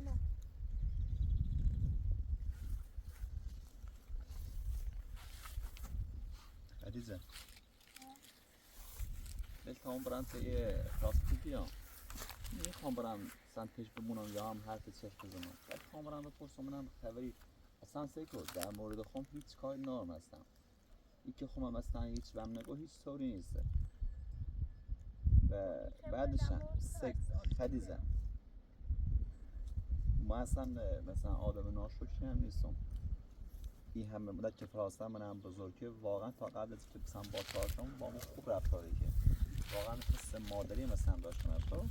بنام خدیجه دلتام برم یه راستی بیام میخوام برم سنتش بمونم یا هم حرف چشم بزنم دلتام برم بپرسم منم خبری اصلا سیکو در مورد خودم هیچ کاری نارم هستم این که خودم اصلا هیچ بهم نگو هیچ طوری نیسته و بعدش خدیجه ما اصلا مثلا آدم ناشکری هم نیستم این همه مدت که فراسته من هم بزرگه واقعا تا قبل از که مثلا با کارشم با ما خوب رفتاری که واقعا حس مادری مثلا داشتم تو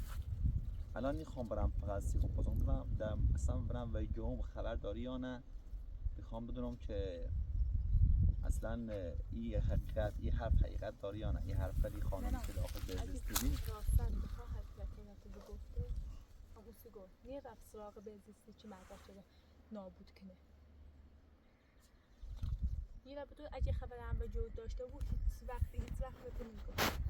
الان میخوام برم فقط سی خوب بازم برم در اصلا برم و جوم خبر داری یا نه میخوام بدونم که اصلا این حقیقت این حرف حقیقت داری یا نه این حرف ولی خانمی که داخل بزرگی راستن بخواه حقیقت رو بگفته همون سی گفت نیه رفت سراغ بزیستی چی مردر شده نابود کنه یه را بدون اگه خبر هم به جود داشته بود هیچ وقت بهتون میگفت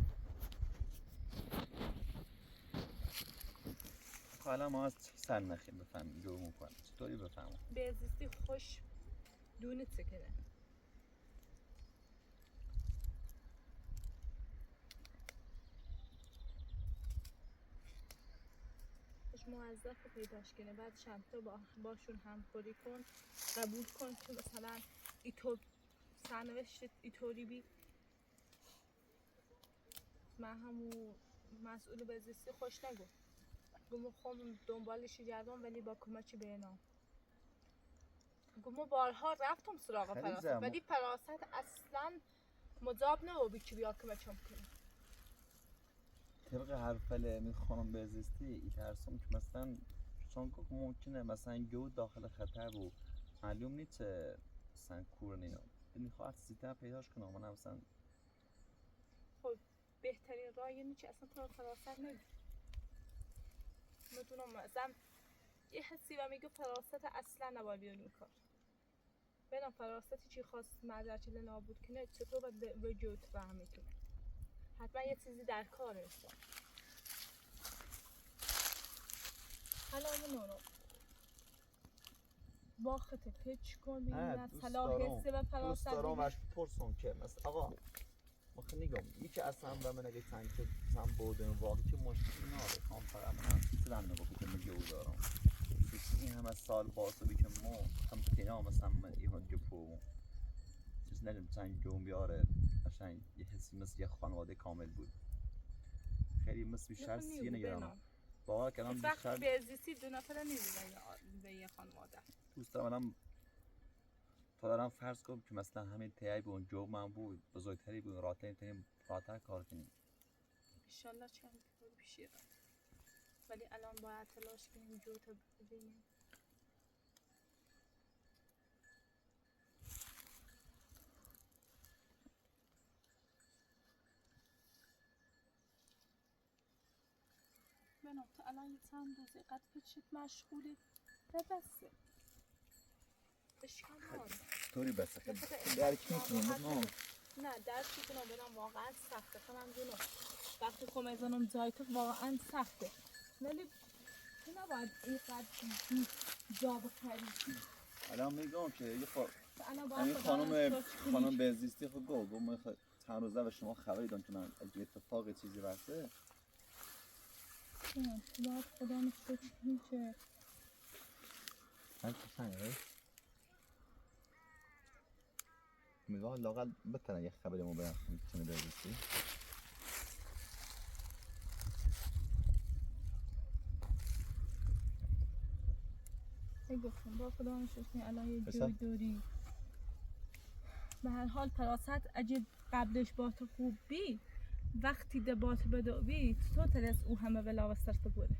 حالا ما از سر نخیم بفهمیم جو میکنم چطوری بفهمم بزیستی خوش دونه سکنه خوش موظف رو پیداش کنه بعد چند تا باشون همکاری کن قبول کن که مثلا ایتو سرنوشت ایطوری بی من همون مسئول بزیستی خوش نگو گمو خودم دنبالش گردم ولی با کمک بینام گمو بارها رفتم سراغ فراست ولی فراست اصلا مجاب نه که بیا کمکم کنه طبق حرف می خانم بهزیستی ای ترسم که مثلا چون که ممکنه مثلا جو داخل خطر بود معلوم نیست مثلا کور نیام میخواد سیتا پیداش کنم من مثلا خب بهترین راه اینه که اصلا تو فراست نگی میدونم مثلا یه حسی و میگه فراست اصلا نباید بیاد این کار ببینم فراستی چی خواست مدرچه نابود کنه چطور باید وجود فهمی کنه حتما یه چیزی در کاره است حالا منو با خط پیچ کن ببینم صلاح حسه و فراست دوست دارم وش پرسم که مثلا آقا مخه نگم یکی اصلا و من اگه تنگ که مثلا بودن واقعی که مشکلی نداره کام فقط من سلام نگو که من جو دارم این همه سال باسه بی که ما هم پینا مثلا من ایمان گپو چیز نگم چند جون بیاره عشان یه حسی مثل یه خانواده کامل بود خیلی مثل بیشتر سیه نگرانم باور کردم بیشتر بزیستی دو نفره نیست به یه خانواده دوست دارم تا دارم فرض کنم که مثلا همین تیایی به اون جو من بود بزرگتری بود راتر کار کنیم انشالله چند کار پیشی رفت ولی الان باید تلاش کنیم جو تا ببینیم بنام تو الان یه چند روزه قد پیچت مشغولی ببسه اشکال نداره طوری بسه درک میکنم نه درک میکنم برام واقعا سخته کنم جونو وقتی خود میزنم جای تو واقعا سخته ولی تو نباید اینقدر جا بخری الان میگم که یه همین خانم بهزیستی خود گفت من چند روزه و شما خبری دارم که من اگه اتفاق چیزی برسه باید خدا نشته که من که سنگه میگم لاغل بتنه یه خبری ما برم خانم بهزیستی گفتم با خدا نشته الان یه جوی دوری به هر حال فراست اگه قبلش با تو خوب بی وقتی دبات بدو بی تو ترس او همه بلا وسترت بوده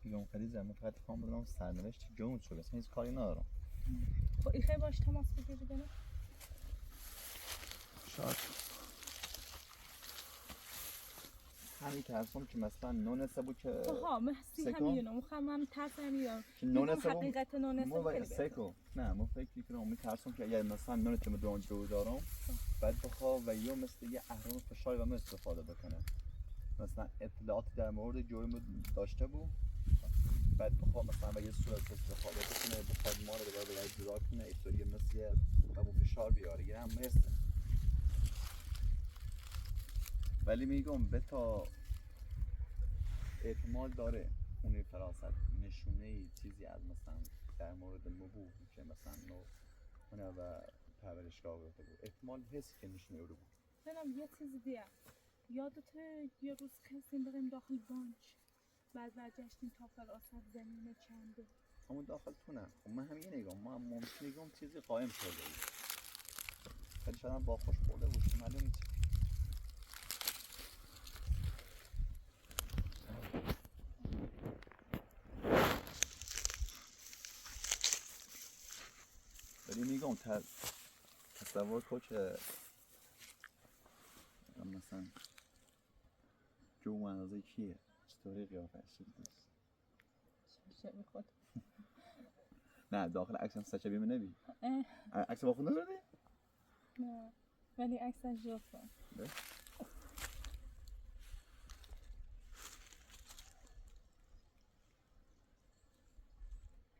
میگم خدیجه من فقط خواهم بدونم سرنوشت جون شده اصلا هیچ کاری ندارم خب این خیلی باش تماس بگیری بنا شاید همین ترسم که مثلا نونسه بود که ها محسی همینو مخم من ترس همینو که نونسه بود حقیقت نونسه خیلی سیکو نه من فکر کنم میترسم که اگر مثلا نونسه من دون جو دارم بعد بخواه و یا مثل یه اهرام فشاری و من استفاده بکنه مثلا اطلاعاتی در مورد جرم داشته بود، بعد بخواد مثلا به یه صورت استفاده بکنه، بخواد ما رو دوباره به جدا کنه، اینطوری مثل ابو فشار بیاره، یه هم مثل. ولی میگم به تا احتمال داره اون فراست نشونه چیزی از مثلا در مورد مبو که مثلا اونه و پرورشگاه بوده بود، احتمال هست که نشونه رو بود. بنام یه چیز دیگه، یادته یه روز خواستیم بریم داخل بانک، بعد برگشتیم تا فراست زمین چنده. همون داخل تونه. خب من هم یه نگاه، ما هم ممکن نگام چیزی قایم شده بود، ولی شاید هم با خوش برده بود، معلوم نیست. ولی میگم تصور کن که مثلا جو منازه کیه؟ چطوری قیافش نیست؟ شبیه خود. نه داخل عکس هم سچه بیمه نبی؟ عکس با خود نداری؟ نه ولی عکسش جفته.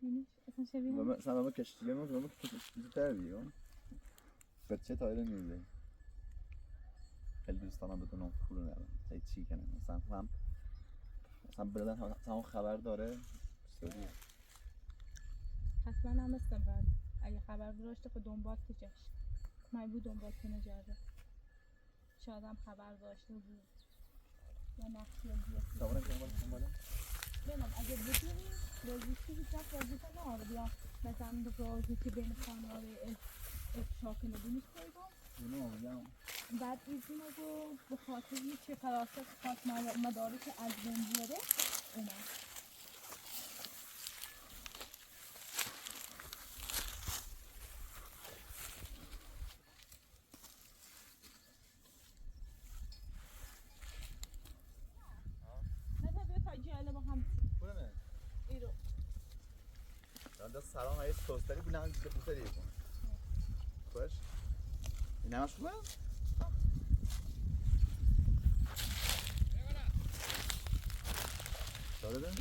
بینیش اصلا شبیه هم؟ مثلا ما کشتیگه ما کشتیگه تر بیگم بچه تایره میده. خیلی دوست دارم بدونم پول ندارم سعی چی کنه مثلا بردن همون خبر داره سوریه. حتما هم مثل بعد اگه خبر داشته خود دنبال کجاش من بود دنبال کنه جرده شاید هم خبر داشته بود یا نقشی یا دیگه دامنه که دنباله؟ بینم اگه بودیم بازیشی هیچ وقت بازیشن نهاره بیام مثلا بازی که بین خانواره افشا کنه بینیش پیدام بعد ایزی نگو به خاطر چه فراست خاص مدارک از بین بیاره اومد. سلام های توستری بود نمیشه بوتری کن خوش این همش خوبه؟ داره ده؟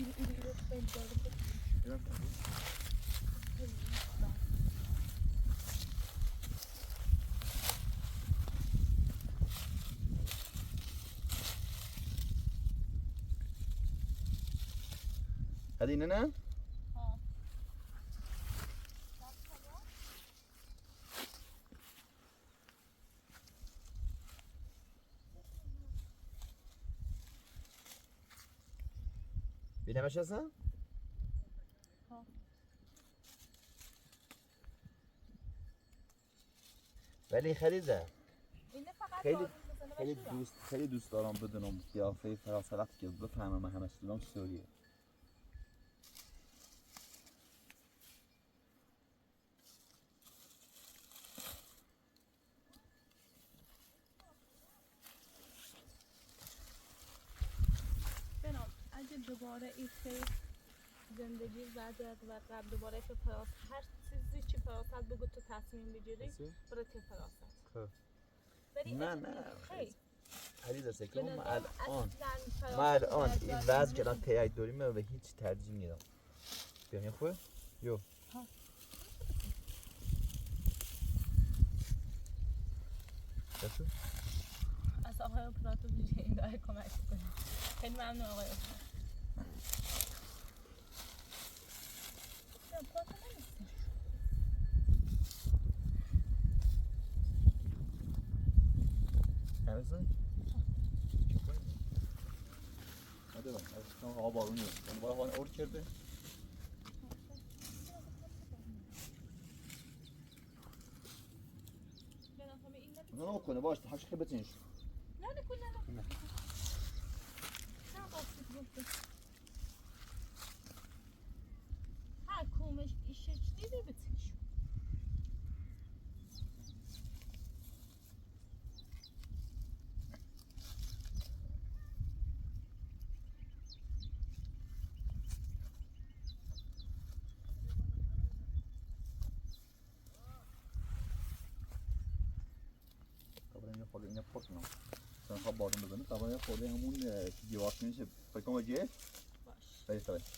هذه نه؟ بینمش هستن؟ ولی خریده خیلی دوست دارم بدونم قیافه فراست وقتی که بفهمم من همش دونم چطوریه. اگه دوباره این زندگی بعد و قبل دوباره که فراست هر چیزی چی فراست بگو تو تصمیم بگیری برای که فراست نه خیلی سکرم من الان این وضع که الان تیاید داریم من به هیچ ترجیح میدم. بیانیم خوبه؟ یو دستو؟ از آقای اپراتور میشه این داره کمک کنه. خیلی ممنون آقای اپراتور. همسن؟ هده بان از آقا بارونی هست باید خواهن ارد کرده؟ نه کنه باش هاش خیلی بتینش نه هر کومش ایشه چیزی بتینش خب اینو خود اینو پرت کنم مثلا خواب بارون بزنه طبعا یه خورده همون دیوارش میشه فکر کنم جه باش برید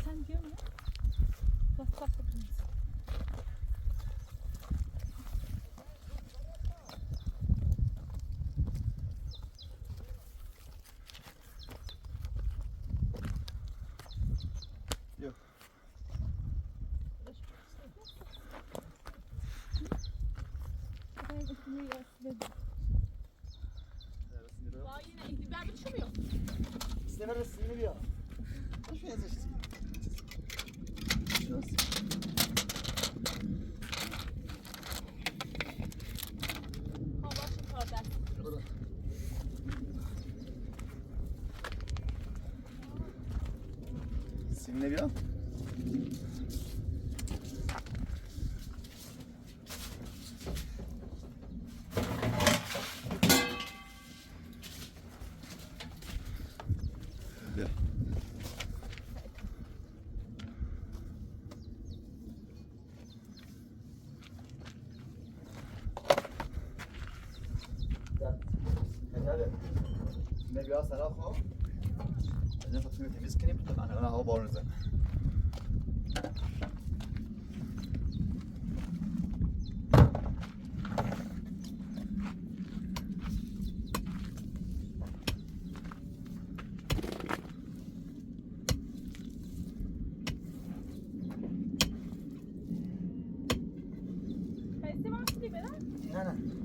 Sen diyor mu? Bak bak bakın. Yok. Ben üstüne yasladım. Vay yine ben bir çıkmıyor. Sinir sinir ya. Boş ver işte. Hava çıkardı. Sinir ya. Ne biraz sana ko. Ne fatura temiz kinip ana hava bارون زن. Kayısı var mı be lan? Ne?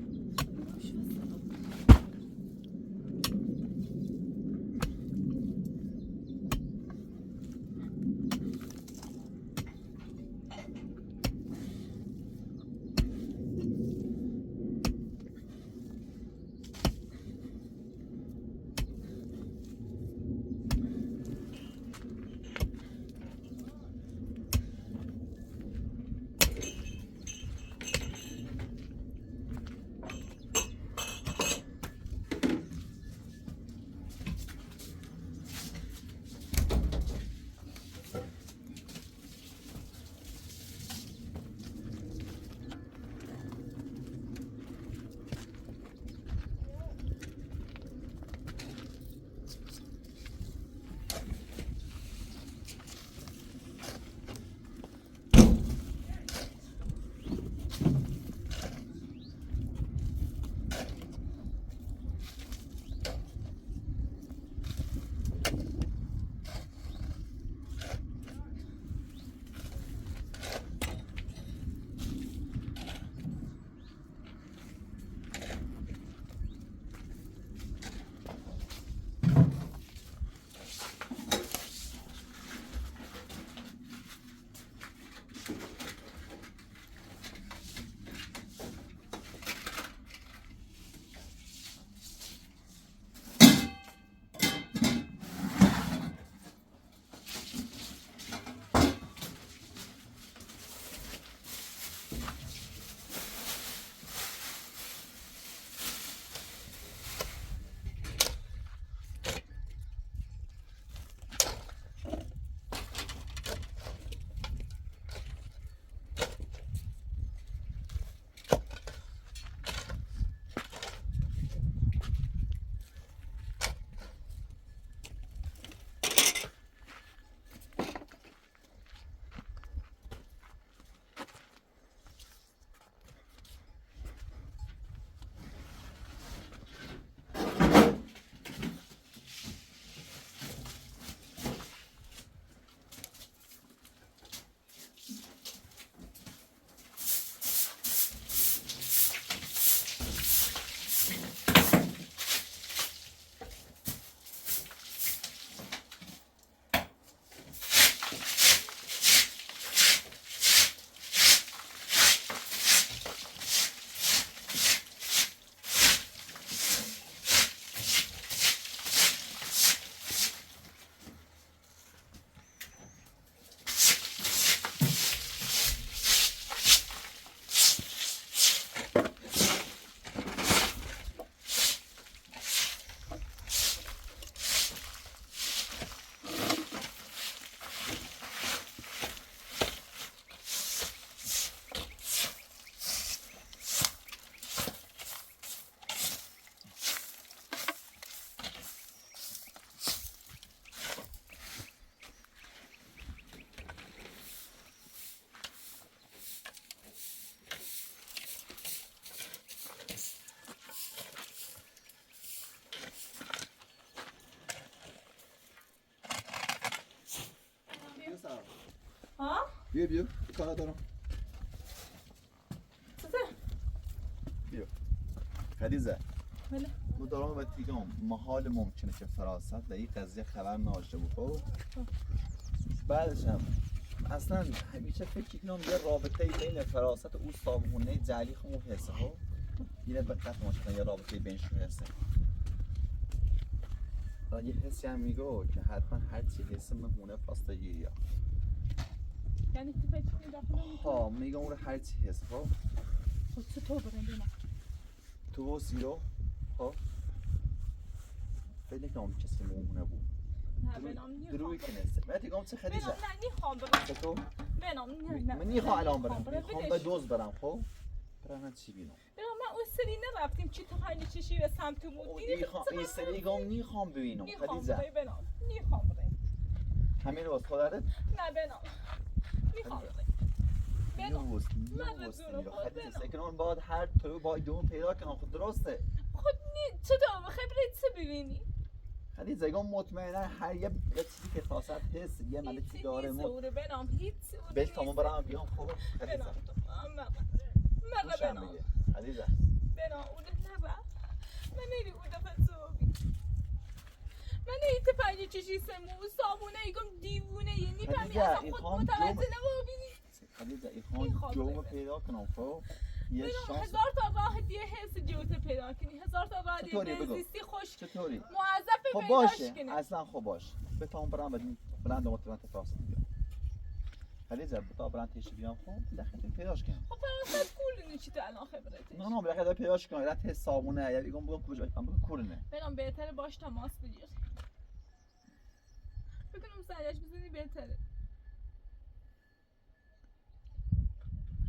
بیا کارا دارم. بیا خدیجه بله. ما دارم به تیگم محال ممکنه که فراست در این قضیه خبر نداشته بود خب بعدش هم اصلا همیشه فکر کنم یه رابطه بین فراست و او صابونه جعلی خمو حسه خب اینه به قطع ماشتن یه رابطه بینشون حسه یه حسی هم میگو که حتما هر چی حسه مهمونه پاستگیری ها یعنی تو فکر می‌داخل ها میگم اون هر چی حسه خب خود چطور برم بینم تو و سیرو خب فکر نکنم کسی مهمونه بود نه بنام دروی کنسته من دیگم چه خدیجه بنام نه نیخوام برم چطور؟ بنام نه من نیخوام الان نیخوام برم میخوام به دوز برم خب برم چی بینم بنام من اون سری نرفتیم چی تو خیلی چشی به سمت مون این سری گام نیخوام ببینم نیخوام خدیجه برم بنام نیخوام برم همین روز خودت نه بنام نیخوام برم بنام نوست خدیجه سکنون باید هر طور باید جون پیدا کنم خود درسته خود چطور خبرت چه ببینی خدیجه گام مطمئنا هر یه چیزی که خواست حس یه ملکی داره سوره بنام هیچ سوره بل تمام برام بیام خب خدیجه بنام مرا بنام خدیجه بنام اون نبا من نیری اون دفعه صوبی من نیت پنی چشی سمو صابونه ایگم دیوونه یعنی پمی اصلا خود متوجه نبابینی خدیجه ایخوان جوم پیدا کنم خب یه شانس هزار تا راه دیگه حس جوت پیدا کنی هزار تا راه دیگه زیستی خوش چطوری موظف خب پیداش باشه کنی اصلا خب باش بتام برام بدین بلند مطمئن تفاصیل بیام خدیجه بتا بلند تیش بیام خب بالاخره پیداش کنم خب فراست کول نیچی تو الان خبرتش نه بالاخره پیداش کنم رات حسابونه یا میگم بگم کجا بگم کورنه بنام بهتره باش تماس بگیر بکنم سریعش بزنی بهتره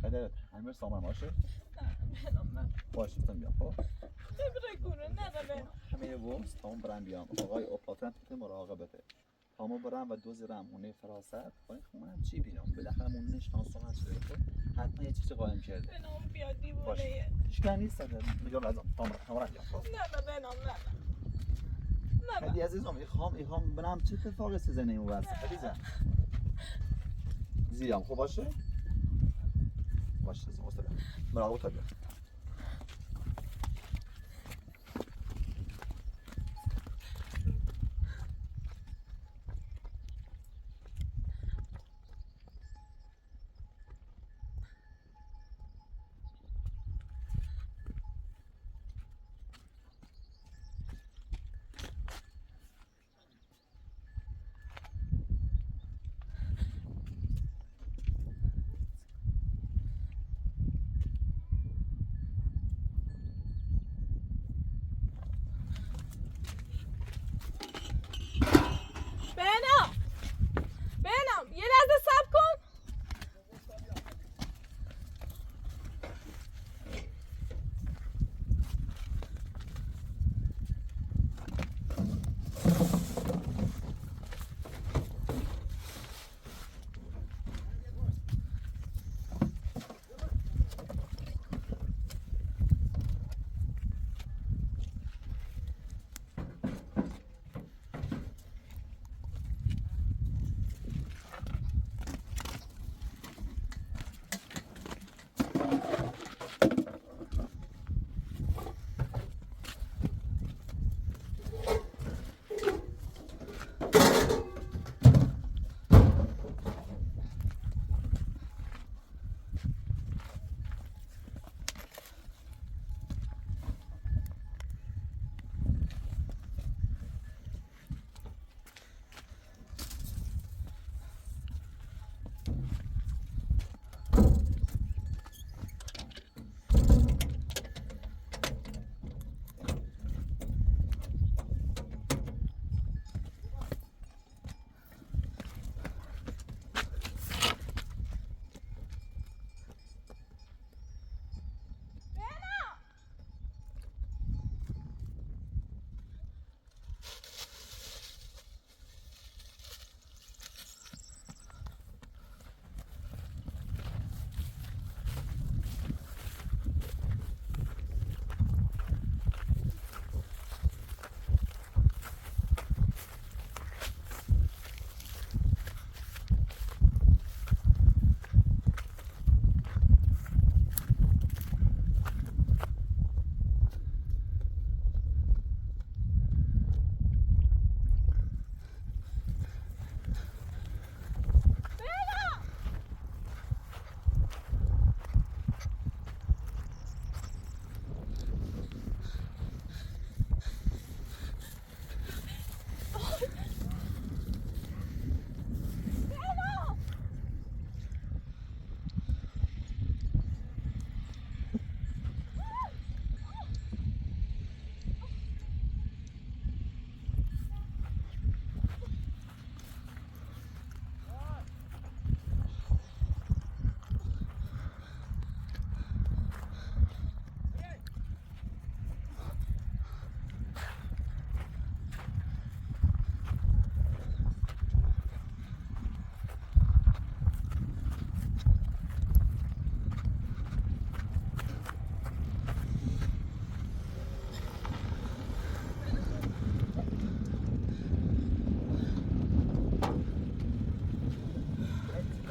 خدیجه همین سامان باشه نه بنام من باشه بتام بیام خب خبره کنه نه بنام همین بوس تام برام بیام آقای اپاتران تو مراقبته تامو برام و دوز رمونه فراست ولی خب منم چی بینم بالاخره مون نشناسو هست حتما یه چیزی قایم کرده بنام بیا دیوونه باشه اشکال نیست میگم لازم تام برام بیام خب نه بنام نه خدی عزیزم ایخوام برم چه اتفاقی سزنه این واسه خدیجه زیرم خوب باشه باشه زوست مراقب تا بیام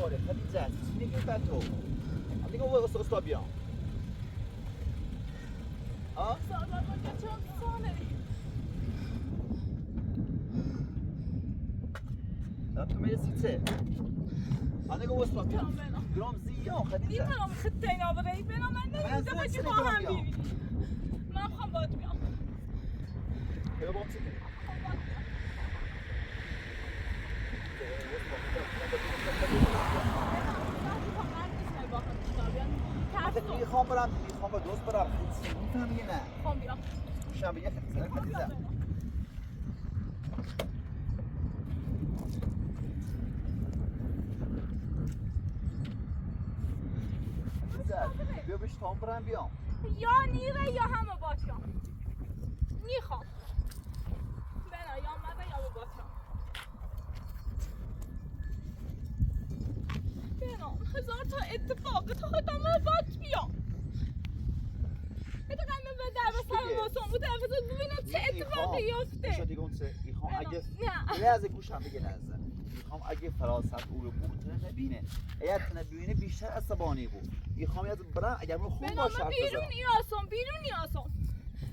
باره خدیجه چی میگی تو دیگه استا بیا ها سازمان که چون سانه تو میرسی انا قوة صوتي تمام بنا قرام زيا دي خديجة ترى خدتين ابري بنا من نريد بجي خواهم بيبي ما بخوام بات بیام كيف قوم سكت میخوام برم به دوست برم میفهمی نه خوام بیام شام بیام خدیجه بیا بهش تام برم بیام یا نیره یا همه باشم میخوام بنا یا مزه یا باشم بنا هزار تا اتفاق تا خودم بات بیام اتقام به در بسر واسم بود افزود ببینم چه اتفاقی یفته شو دیگه اون سه میخوام اگه لحظه گوشم بگه لحظه میخوام اگه فراست او رو بود نبینه اگر نبینه بیشتر عصبانی بود میخوام از برم اگر من خوب باشه بیرون نیاسم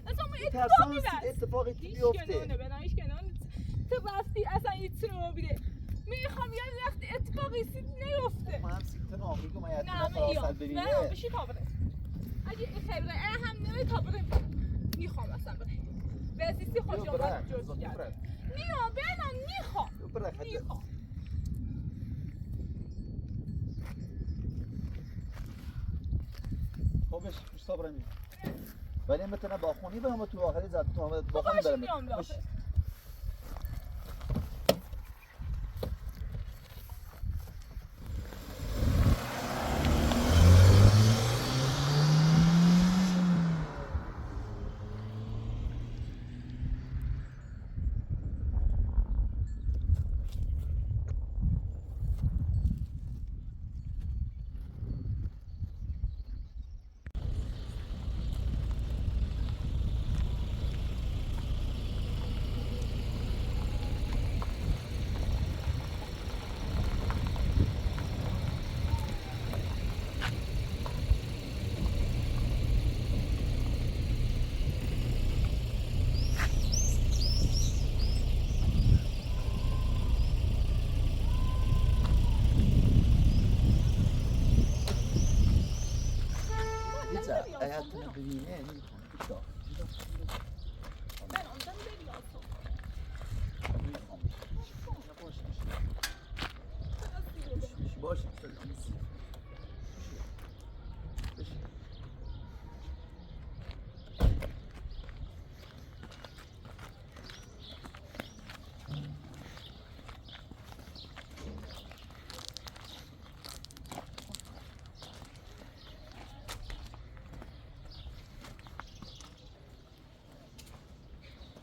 اصلا اتفاقی بیفته نه هیچ کنون تو رفتی اصلا هیچ رو بیده میخوام یه وقت اتفاقی نیفته من هم سیت ناقی که من یه فراست ببینه نه بشی تابره اگه این خیلی هم نمی تابره میخوام اصلا بره بسیستی خوش آمد جوش کرد نیام بینم میخوام خبش مش صبرني ولی متنا باخونی برم تو آخری زد تو باخونی برم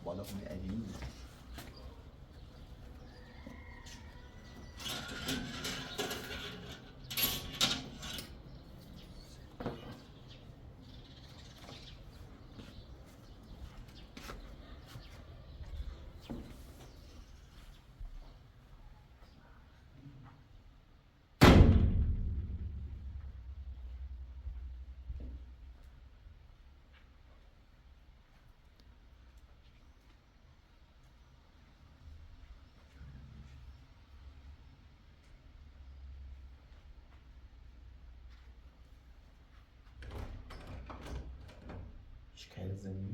بالا خونه علی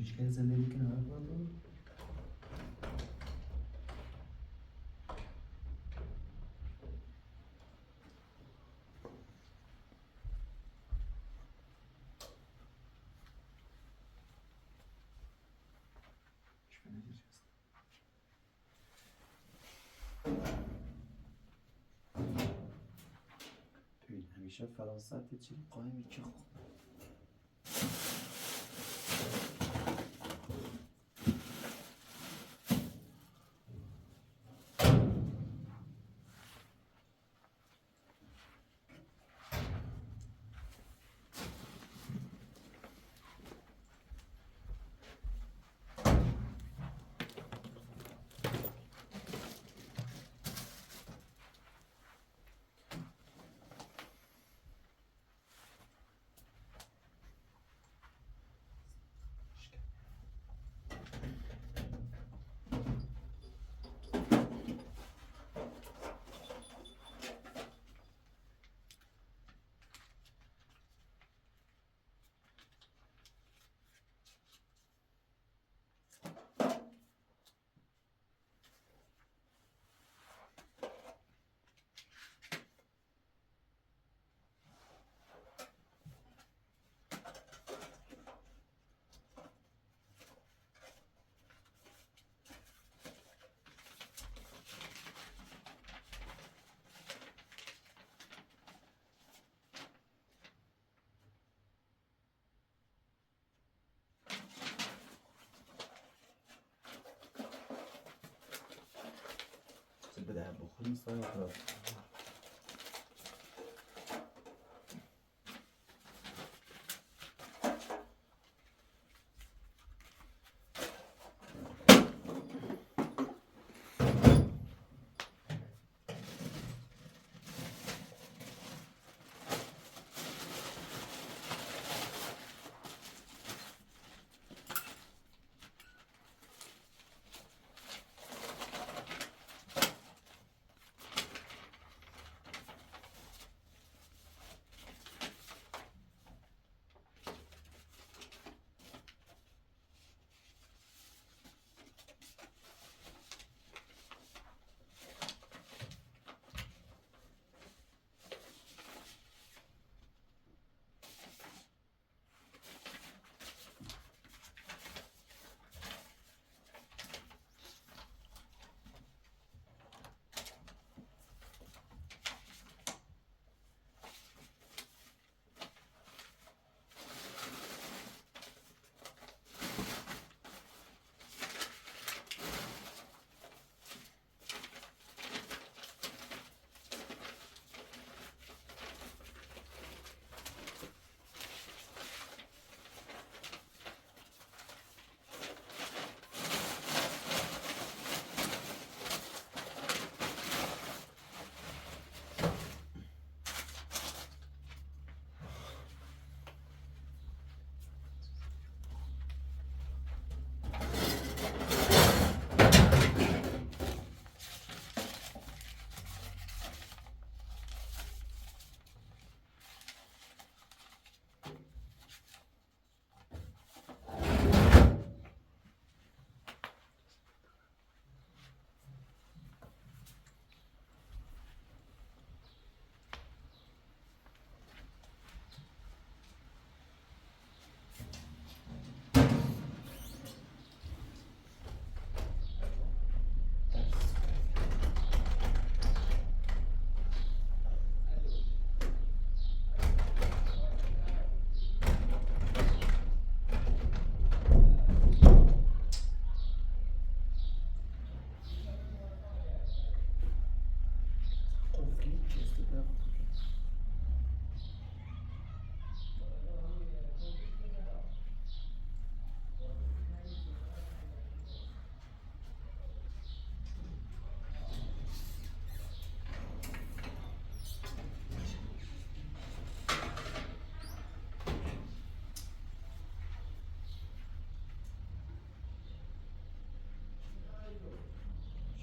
هیچ کاری زندگی کنه همیشه فراست چی قایمی که خوب چه بده بخوریم سایه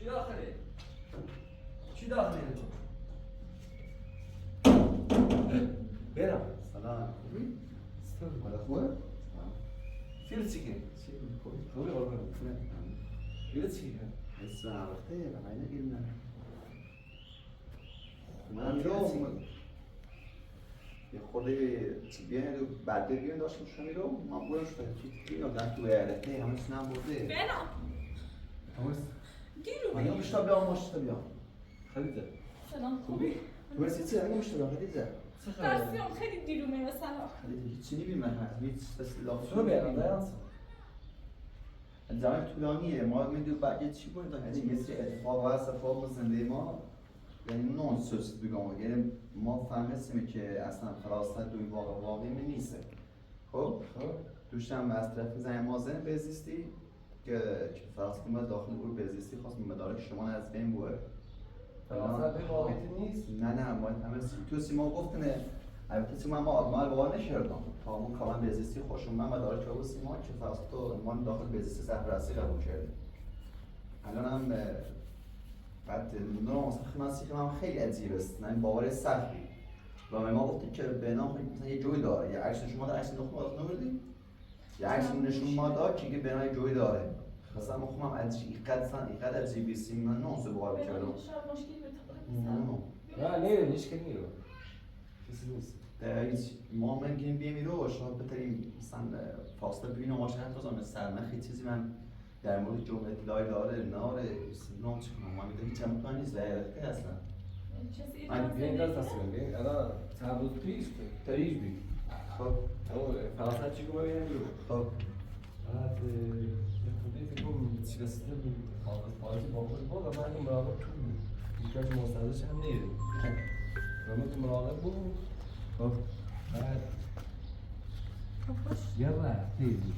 چی داخله؟ چی داخله تو؟ برم. سلام سلام. حالا خوبه؟ فیل چیه؟ خوبی قربان. فیل چیه؟ حس وقته و اینه گیرم نه من میرم یه خورده بیاین رو بعد بیاین داشتم شما میرم من بودم شده بیاین در تو ایالته همه سنم برده بنا همه دیرو من مشتا بیام مشتا بیام خلیده. سلام خوبی؟ تو رسی چی؟ اگه مشتا بیام خدیجه چه خبره؟ درسیام خیلی دیرو میره سلام خدیجه هیچی نبیم من هست هیچ تسلیلات تو بیارم دارم. زمان طولانیه ما میدونیم بعد چی بود یعنی یه سری اتفاق هست اتفاق زندگی ما یعنی نون سوست بگم یعنی ما فهمیدیم که اصلا فراست دوی واقعی نیست خب دوشم از طرف زن مازن بزیستی که فراست ما داخل اون بزیستی خواست مدارک شما از بین بوده فراست به واقعیت نیست. نه ما همه تو سیما گفتن البته سیما ما آدمال باور نکردم تا اون کاملا بزیستی خوشم من مدارک رو سیما که فراست ما داخل بزیستی سفرسی قبول کردیم الان هم بعد نوع سخناسی هم خیلی عجیب است من باور سختی و ما گفتیم که به نام مثلا یه جوی داره یه عکس شما در عکس نخ ما نوردی یه عکس نشون ما داد که به نام جوی داره مثلا ما خودم عجیب اینقدر عجیبی سی من نوع سو باور کردم شاید مشکلی به نه نیرو نیش که نیرو. کسی نیست. هیچ ما من گیم بیمیرو شما بتریم مثلا فاصله ببینم ماشین تو سرنخی چیزی من در مورد جمله لای داره ناره نام چکنم ما میگم هیچ امکان نیست دقیقه اصلا من بیاین دست تصمیم بیاین الان چند روز پیش تریج بی خب اما فرانسه چی که ببینم بیرو خب بعد یه خودی فکر کنم چی رسیده بود حالتی با خود بود و من که مراقب تو بود هیچ کاری مستحضرش هم نیده و من که مراقب بود خب بعد یه رفته بود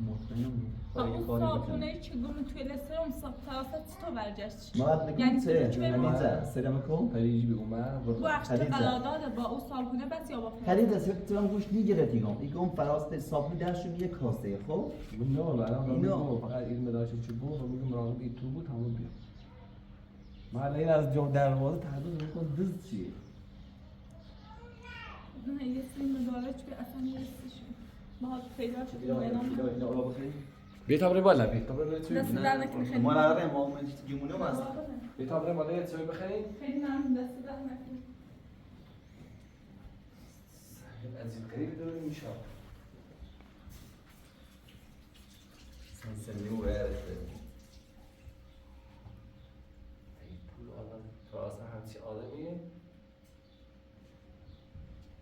مطمئنم اون صابونه که گم توی لسه اون فراستی تو برگشت ما یعنی چه تو خدیجه سلام کن پریج بگو من وقت خدیجه. قلاده با اون صابونه بس یا با خدیجه سبت گوش میگیره ایگم فراست صابون درشون یه کاسه خب نه الان اینا. میگم فقط این مدارش چه بود و میگم مراقب این تو بود همون بیا من این از جا دروازه تحضیل میکنم دست چیه نه یه سری مدارج که اصلا نیستش باهات پیدا شد بیا تابره بالا بیا تابره دست در نکنه خیلی ما نرده ما من جمونه هست بیا تابره بالا یه چیزی بخرین خیلی ممنون دست در نکنه عجیب غریب داره میشه سنسلی و ورده این پول آدم تو اصلا همچی آدمیه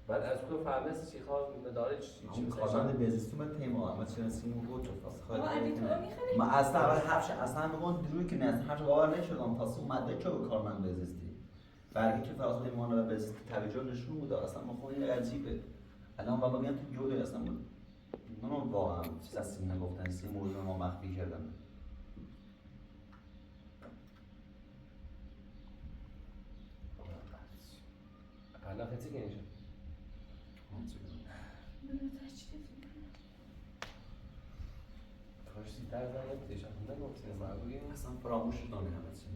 بعد از تو فهمست چی خواه مداره چی کارمند بزیستون من تیما اما چه سیمو بود تو فاس آقا علی تو میخری؟ ما اصلا اول حرفش اصلا بگم دروی که نه هر باور نشدم تا سو ماده که کارمند بزیستی برگی که فراز ایمان رو بزیستی توجه نشون بود اصلا ما خود عجیبه الان بابا میگن تو جوده اصلا من واقعا چیز از سیم نگفتن سیم موضوع ما مخفی کردن الان خیلی که نشه کاشتی در زن نمیتیش هم نگفتی مرگوی اصلا فراموش شدن همه چی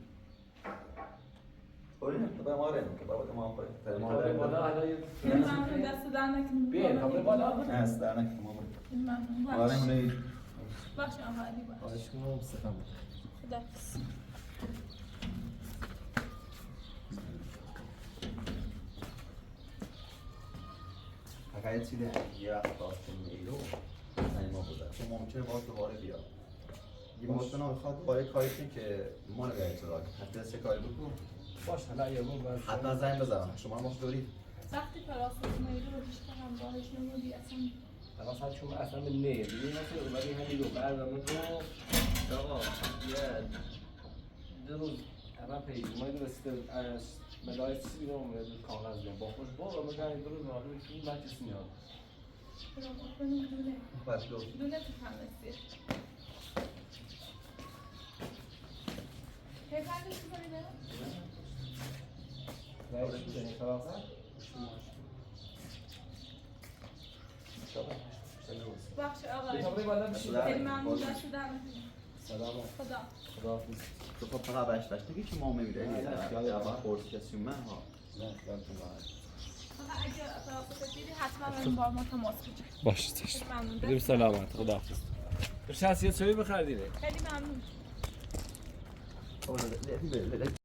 اولی تو به ما ریم که بابا که ما خواهی تابره بالا الان یه خیلی ممنون دست در نکنه بیا تابره بالا نه است در نکنه ما بریم خیلی ممنون آره اونی باشه آقا علی باشه خواهش کنم سفم خداحافظ فقط یه چیزی یه وقت راست میلو زنی ما بوده چون ممکنه باز دوباره بیاد یه ممکنه بخواد دوباره کاری کنی که ما نگه تو راک حتی دست کاری بکن باش حالا یه بار حتما زنگ بزنم شما ما دارید وقتی فراستی میری رو بیشتر همراهش نمودی اصلا مثلا چون اصلا نه دیگه مثلا اومدی همین رو برنامه تو آقا یه دو روز اول پیج اومد رسیده از مدارج چیزی بیدم اومد کاغذ بیام با خوش با میگن دو روز مراقب تو بعد کسی میاد بس دو دونه تو فهمستی پیکرش می‌کنی نه؟ رئیس می‌کنی فرانسه بخش آقا تابره بالا بشید خیلی ممنون دست در نکنه سلام خدا خداحافظ تو خب فقط بشتشته که ما میبیره یا با خورد کسی من ها نه یادتون باشه آقا اگه فراستی دیدی حتما این بار ما تماس بگیر باشه خیلی ممنون بدیم سلامت خداحافظ تو شخصیت چوی بخردیده خیلی ممنون